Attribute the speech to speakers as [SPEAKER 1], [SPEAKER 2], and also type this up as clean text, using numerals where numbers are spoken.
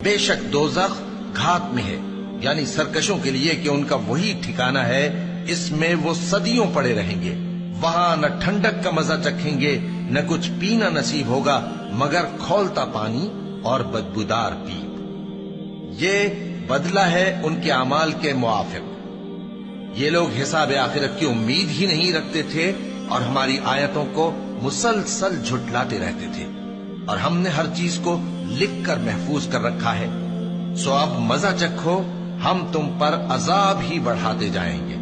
[SPEAKER 1] बेशक दोज़ख घात में है, यानी सरकशों के लिए कि उनका वही ठिकाना है, इसमें वो सदियों पड़े रहेंगे। वहां न ठंडक का मजा चखेंगे, न कुछ पीना नसीब होगा मगर खौलता पानी और बदबूदार पीप। ये बदला है उनके अमाल के मुआफिक। ये लोग हिसाब आखिरत की उम्मीद ही नहीं रखते थे और हमारी आयतों को मुसलसल झुटलाते रहते थे, और हमने हर चीज को लिख कर महफूज कर रखा है। सो अब मजा चखो, हम तुम पर अजाब ही बढ़ाते जाएंगे।